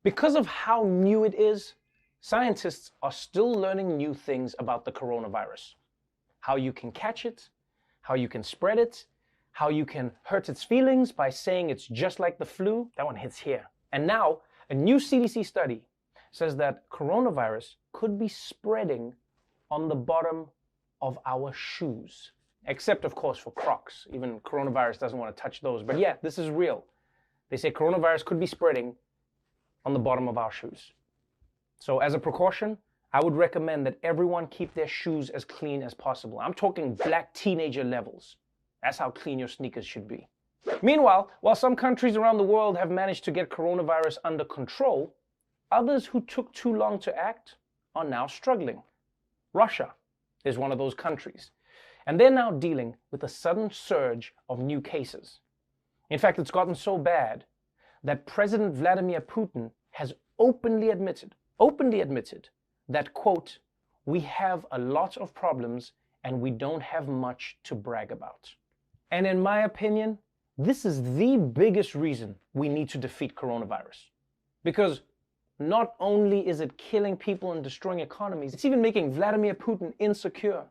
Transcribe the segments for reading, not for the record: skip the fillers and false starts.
Because of how new it is, scientists are still learning new things about the coronavirus. How you can catch it, how you can spread it, how you can hurt its feelings by saying it's just like the flu. That one hits here. And now, a new CDC study says that coronavirus could be spreading on the bottom of our shoes. Except, of course, for Crocs. Even coronavirus doesn't want to touch those. But yeah, this is real. They say coronavirus could be spreading on the bottom of our shoes. So as a precaution, I would recommend that everyone keep their shoes as clean as possible. I'm talking black teenager levels. That's how clean your sneakers should be. Meanwhile, while some countries around the world have managed to get coronavirus under control, others who took too long to act are now struggling. Russia is one of those countries, and they're now dealing with a sudden surge of new cases. In fact, it's gotten so bad that President Vladimir Putin has openly admitted that, quote, "We have a lot of problems and we don't have much to brag about." And in my opinion, this is the biggest reason we need to defeat coronavirus. Because not only is it killing people and destroying economies, it's even making Vladimir Putin insecure.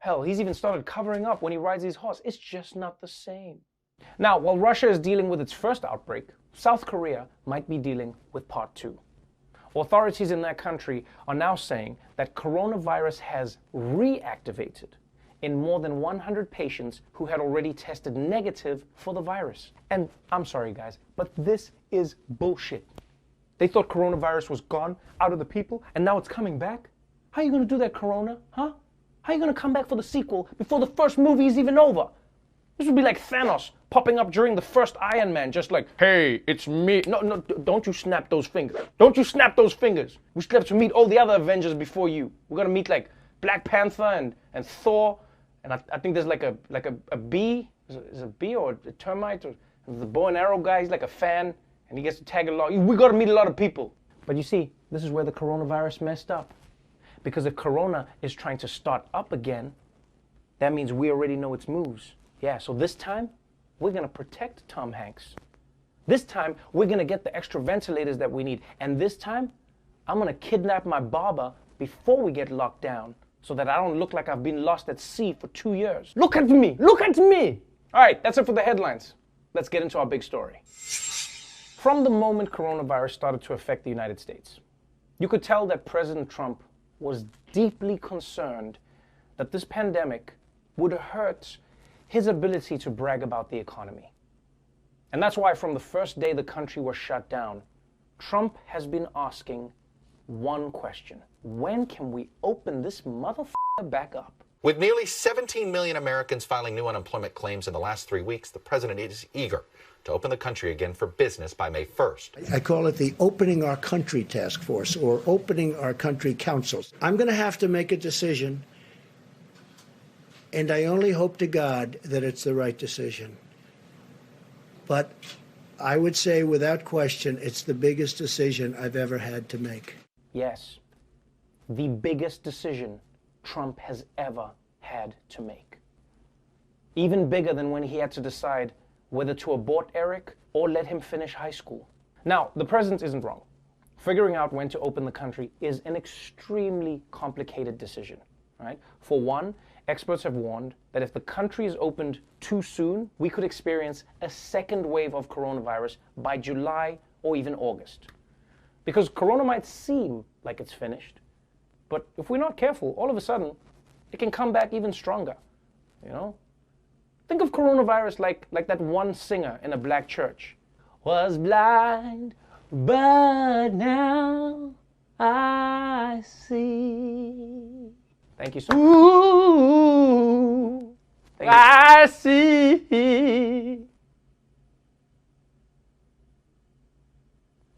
Hell, he's even started covering up when he rides his horse. It's just not the same. Now, while Russia is dealing with its first outbreak, South Korea might be dealing with part 2. Authorities in that country are now saying that coronavirus has reactivated in more than 100 patients who had already tested negative for the virus. And I'm sorry guys, but this is bullshit. They thought coronavirus was gone out of the people and now it's coming back? How are you gonna do that, Corona? Huh? How are you gonna come back for the sequel before the first movie is even over? This would be like Thanos popping up during the first Iron Man, just like, "Hey, it's me." No, don't you snap those fingers. Don't you snap those fingers. We still have to meet all the other Avengers before you. We're gonna meet like Black Panther and Thor, and I think there's like a bee. Is it a bee or a termite? Or the bow and arrow guy, he's like a fan, and he gets to tag along. We gotta meet a lot of people. But you see, this is where the coronavirus messed up. Because if Corona is trying to start up again, that means we already know its moves. Yeah, so this time, we're gonna protect Tom Hanks. This time, we're gonna get the extra ventilators that we need. And this time, I'm gonna kidnap my barber before we get locked down so that I don't look like I've been lost at sea for 2 years. Look at me, look at me! All right, that's it for the headlines. Let's get into our big story. From the moment coronavirus started to affect the United States, you could tell that President Trump was deeply concerned that this pandemic would hurt his ability to brag about the economy. And that's why from the first day the country was shut down, Trump has been asking one question: when can we open this motherfucker back up? With nearly 17 million Americans filing new unemployment claims in the last 3 weeks, the president is eager to open the country again for business by May 1st. I call it the Opening Our Country Task Force, or Opening Our Country Councils. I'm going to have to make a decision, and I only hope to God that it's the right decision. But I would say without question, it's the biggest decision I've ever had to make. Yes, the biggest decision Trump has ever had to make. Even bigger than when he had to decide whether to abort Eric or let him finish high school. Now, the president isn't wrong. Figuring out when to open the country is an extremely complicated decision, right? For one, experts have warned that if the country is opened too soon, we could experience a second wave of coronavirus by July or even August. Because corona might seem like it's finished, but if we're not careful, all of a sudden, it can come back even stronger, you know? Think of coronavirus like that one singer in a black church. Was blind, but now I see. Thank you so much. Ooh, I see.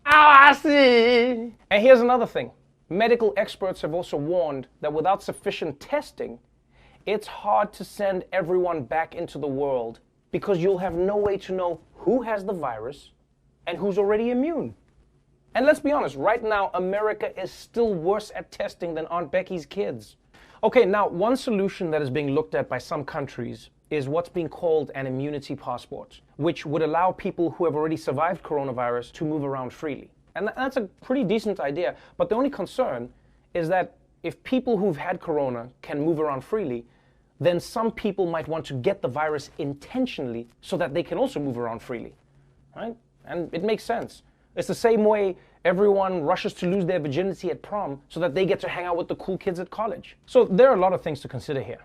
Now I see. And here's another thing. Medical experts have also warned that without sufficient testing, it's hard to send everyone back into the world because you'll have no way to know who has the virus and who's already immune. And let's be honest, right now, America is still worse at testing than Aunt Becky's kids. Okay, now one solution that is being looked at by some countries is what's being called an immunity passport, which would allow people who have already survived coronavirus to move around freely. And that's a pretty decent idea. But the only concern is that if people who've had corona can move around freely, then some people might want to get the virus intentionally so that they can also move around freely, right? And it makes sense. It's the same way everyone rushes to lose their virginity at prom so that they get to hang out with the cool kids at college. So there are a lot of things to consider here.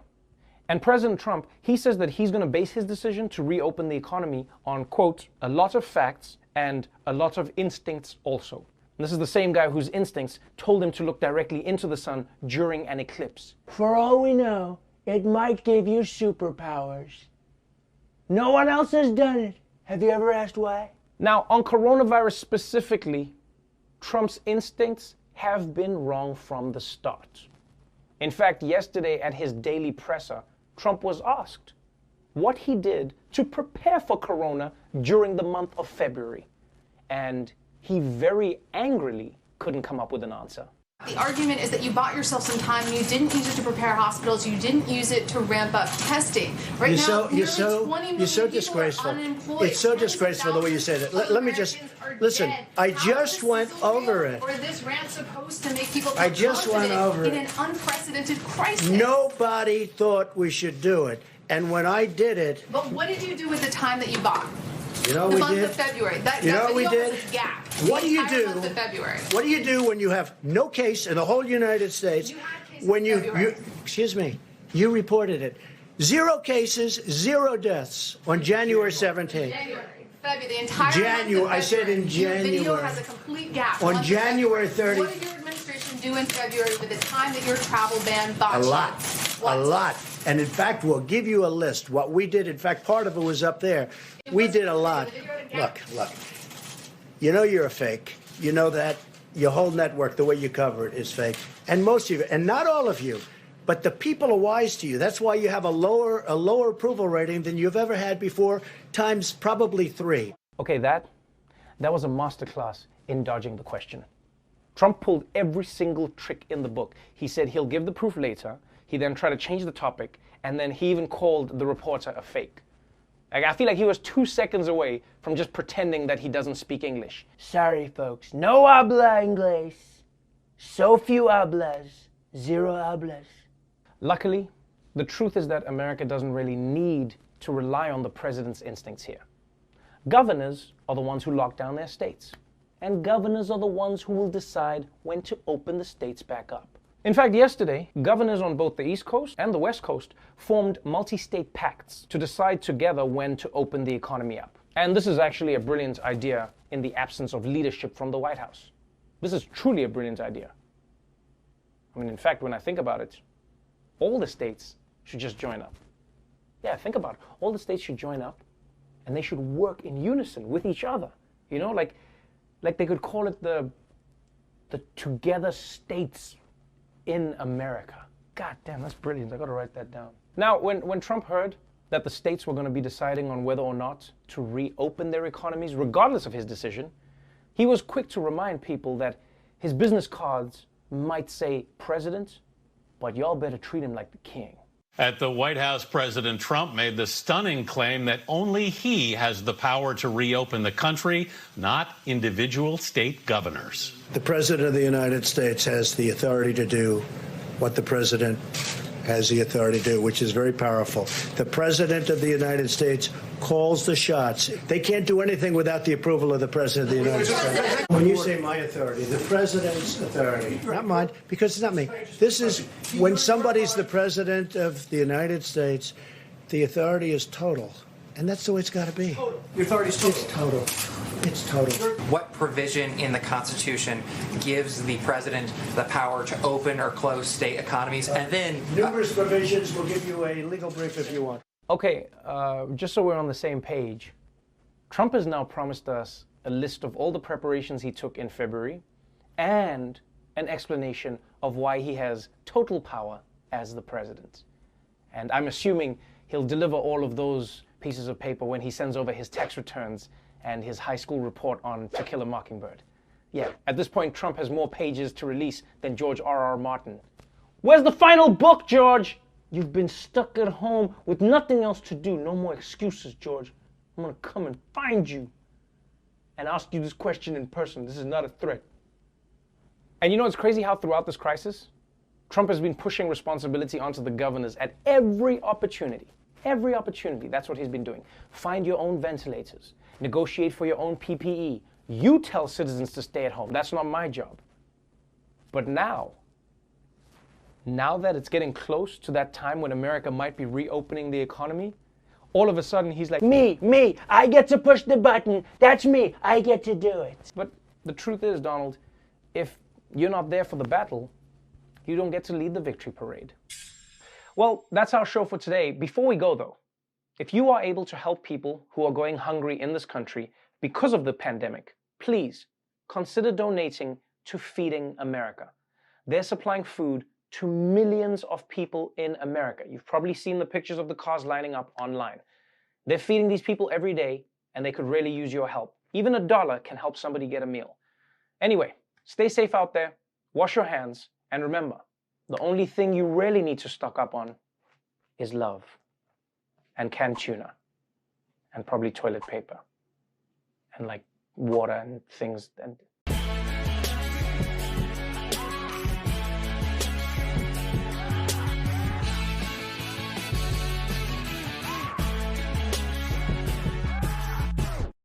And President Trump, he says that he's going to base his decision to reopen the economy on, quote, a lot of facts and a lot of instincts also. And this is the same guy whose instincts told him to look directly into the sun during an eclipse. For all we know, it might give you superpowers. No one else has done it. Have you ever asked why? Now, on coronavirus specifically, Trump's instincts have been wrong from the start. In fact, yesterday at his daily presser, Trump was asked what he did to prepare for corona during the month of February. And he very angrily couldn't come up with an answer. The argument is that you bought yourself some time and you didn't use it to prepare hospitals, you didn't use it to ramp up testing. Right now, you're so disgraceful. It's so disgraceful the way you say that. Let me just listen. I just went over it. Or this rant supposed to make people I just went over it in an unprecedented crisis. Nobody thought we should do it, and when I did it. But what did you do with the time that you bought? You know the we month did. of February. You know what we did. What do you do? Month of February. What do you do when you have no case in the whole United States? You had cases when in February. excuse me, you reported it. 0 cases, 0 deaths on January 17th. February, the entire January. month of I said in February. Your video January. has a complete gap. On Month of January February. 30th. What did your administration do in February with the time that your travel ban bought A you? lot. What? A lot. And in fact, we'll give you a list. What we did, in fact, part of it was up there. We did a lot. Look. You know you're a fake. You know that. Your whole network, the way you cover it, is fake. And most of you, and not all of you, but the people are wise to you. That's why you have a lower approval rating than you've ever had before, times probably 3. Okay, that was a masterclass in dodging the question. Trump pulled every single trick in the book. He said he'll give the proof later. He then tried to change the topic, and then he even called the reporter a fake. I feel like he was 2 seconds away from just pretending that he doesn't speak English. Sorry, folks. No habla inglés. So few hablas. 0 hablas. Luckily, the truth is that America doesn't really need to rely on the president's instincts here. Governors are the ones who lock down their states. And governors are the ones who will decide when to open the states back up. In fact, yesterday, governors on both the East Coast and the West Coast formed multi-state pacts to decide together when to open the economy up. And this is actually a brilliant idea in the absence of leadership from the White House. This is truly a brilliant idea. I mean, in fact, when I think about it, all the states should just join up. Yeah, think about it. All the states should join up and they should work in unison with each other. You know, like they could call it the Together States in America. God damn, that's brilliant. I gotta write that down. Now, when Trump heard that the states were gonna be deciding on whether or not to reopen their economies, regardless of his decision, he was quick to remind people that his business cards might say president, but y'all better treat him like the king. At the White House, President Trump made the stunning claim that only he has the power to reopen the country, not individual state governors. The President of the United States has the authority to do what the President has the authority to do, which is very powerful. The President of the United States calls the shots. They can't do anything without the approval of the President of the United States. When you say my authority, the President's authority, not mine, because it's not me. This is when somebody's the President of the United States, the authority is total. And that's the way it's got to be. Your authority is total. It's total. It's total. What provision in the Constitution gives the president the power to open or close state economies? And then Numerous provisions. We'll give you a legal brief if you want. Okay, just so we're on the same page, Trump has now promised us a list of all the preparations he took in February and an explanation of why he has total power as the president. And I'm assuming he'll deliver all of those pieces of paper when he sends over his tax returns and his high school report on To Kill a Mockingbird. Yeah, at this point, Trump has more pages to release than George R.R. Martin. Where's the final book, George? You've been stuck at home with nothing else to do. No more excuses, George. I'm gonna come and find you. and ask you this question in person. This is not a threat. And you know, it's crazy how throughout this crisis, Trump has been pushing responsibility onto the governors at every opportunity. Every opportunity, that's what he's been doing. Find your own ventilators. Negotiate for your own PPE. You tell citizens to stay at home. That's not my job. But now that it's getting close to that time when America might be reopening the economy, all of a sudden he's like, Me, I get to push the button. That's me, I get to do it. But the truth is, Donald, if you're not there for the battle, you don't get to lead the victory parade. Well, that's our show for today. Before we go though, if you are able to help people who are going hungry in this country because of the pandemic, please consider donating to Feeding America. They're supplying food to millions of people in America. You've probably seen the pictures of the cars lining up online. They're feeding these people every day, and they could really use your help. Even $1 can help somebody get a meal. Anyway, stay safe out there, wash your hands, and remember, the only thing you really need to stock up on is love and canned tuna and probably toilet paper and like water and things and